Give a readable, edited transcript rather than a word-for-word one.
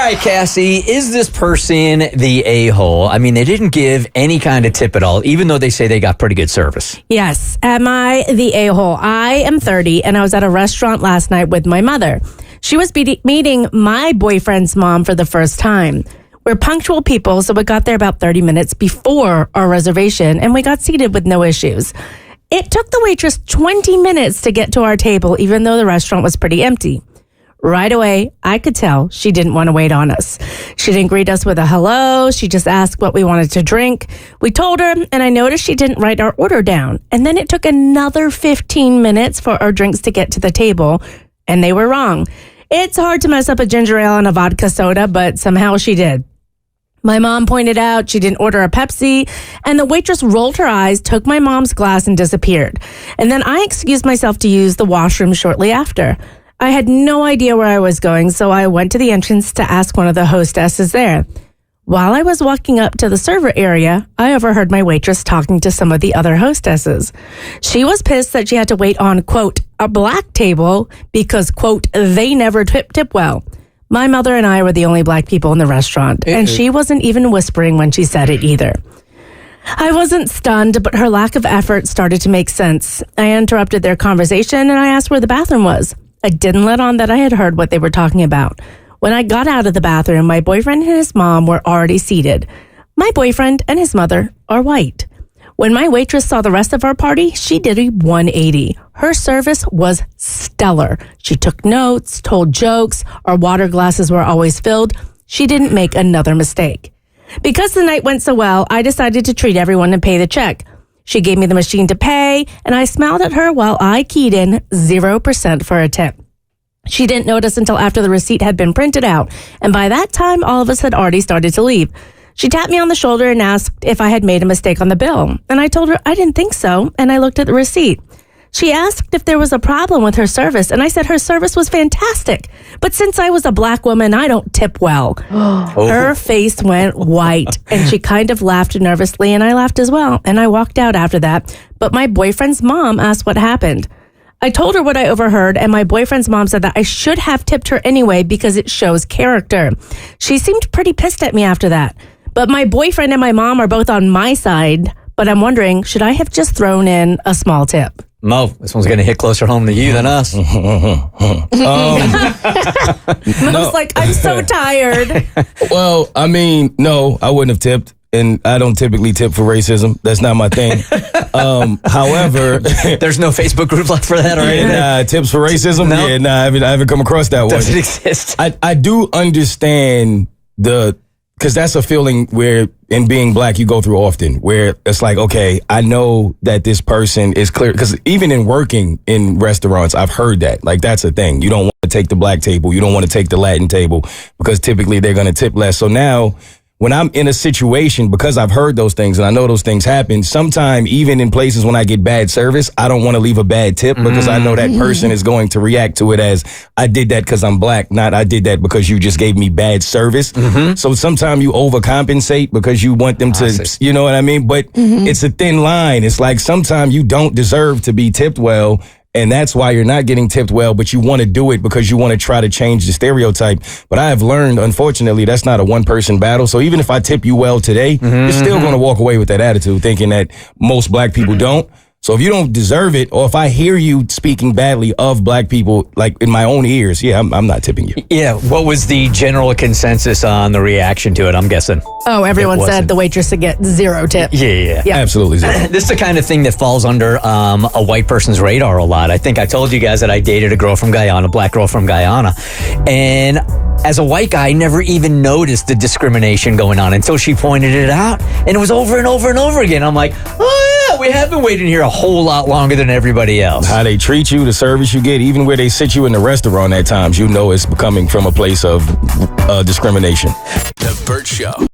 right, Cassie, is this person the a-hole? I mean, they didn't give any kind of tip at all, even though they say they got pretty good service. Yes. Am I the a-hole? I am 30, and I was at a restaurant last night with my mother. She was meeting my boyfriend's mom for the first time. We're punctual people, so we got there about 30 minutes before our reservation, and we got seated with no issues. It took the waitress 20 minutes to get to our table, even though the restaurant was pretty empty. Right away, I could tell she didn't want to wait on us. She didn't greet us with a hello. She just asked what we wanted to drink. We told her, and I noticed she didn't write our order down. And then it took another 15 minutes for our drinks to get to the table, and they were wrong. It's hard to mess up a ginger ale and a vodka soda, but somehow she did. My mom pointed out she didn't order a Pepsi, and the waitress rolled her eyes, took my mom's glass, and disappeared. And then I excused myself to use the washroom shortly after. I had no idea where I was going, so I went to the entrance to ask one of the hostesses there. While I was walking up to the server area, I overheard my waitress talking to some of the other hostesses. She was pissed that she had to wait on, quote, a black table because, quote, they never tip well. My mother and I were the only black people in the restaurant, and she wasn't even whispering when she said it either. I wasn't stunned, but her lack of effort started to make sense. I interrupted their conversation, and I asked where the bathroom was. I didn't let on that I had heard what they were talking about. When I got out of the bathroom, my boyfriend and his mom were already seated. My boyfriend and his mother are white. When my waitress saw the rest of our party, she did a 180. Her service was stellar. She took notes, told jokes. Our water glasses were always filled. She didn't make another mistake. Because the night went so well, I decided to treat everyone and pay the check. She gave me the machine to pay, and I smiled at her while I keyed in 0% for a tip. She didn't notice until after the receipt had been printed out, and by that time, all of us had already started to leave. She tapped me on the shoulder and asked if I had made a mistake on the bill, and I told her I didn't think so, and I looked at the receipt. She asked if there was a problem with her service, and I said her service was fantastic. But since I was a black woman, I don't tip well. Her face went white, and she kind of laughed nervously, and I laughed as well, and I walked out after that. But my boyfriend's mom asked what happened. I told her what I overheard, and my boyfriend's mom said that I should have tipped her anyway because it shows character. She seemed pretty pissed at me after that. But my boyfriend and my mom are both on my side, but I'm wondering, should I have just thrown in a small tip? Mo, this one's going to hit closer home to you than us. Mo's like, I'm so tired. Well, I mean, no, I wouldn't have tipped. And I don't typically tip for racism. That's not my thing. However, there's no Facebook group left for that or anything? Tips for racism? No. Yeah, I haven't come across that one. Doesn't exist. I do understand because that's a feeling where in being black you go through often, where it's like, okay, I know that this person is clear. Because even in working in restaurants, I've heard that. Like, that's a thing. You don't want to take the black table. You don't want to take the Latin table because typically they're going to tip less. So now, when I'm in a situation, because I've heard those things and I know those things happen, sometimes even in places when I get bad service, I don't want to leave a bad tip because I know that person is going to react to it as, I did that because I'm black, not I did that because you just gave me bad service. So sometimes you overcompensate because you want them to, you know what I mean? But it's a thin line. It's like sometimes you don't deserve to be tipped well. And that's why you're not getting tipped well, but you want to do it because you want to try to change the stereotype. But I have learned, unfortunately, that's not a one-person battle. So even if I tip you well today, you're still going to walk away with that attitude thinking that most black people don't. So if you don't deserve it, or if I hear you speaking badly of black people, like in my own ears, yeah, I'm not tipping you. Yeah, what was the general consensus on the reaction to it, I'm guessing? Oh, everyone said the waitress should get 0 tip. Yeah. Absolutely 0. This is the kind of thing that falls under a white person's radar a lot. I think I told you guys that I dated a girl from Guyana, a black girl from Guyana. And as a white guy, I never even noticed the discrimination going on until she pointed it out. And it was over and over and over again. I'm like, oh yeah, we have been waiting here a whole lot longer than everybody else. How they treat you, the service you get, even where they sit you in the restaurant at times, you know it's coming from a place of discrimination. The Bert Show.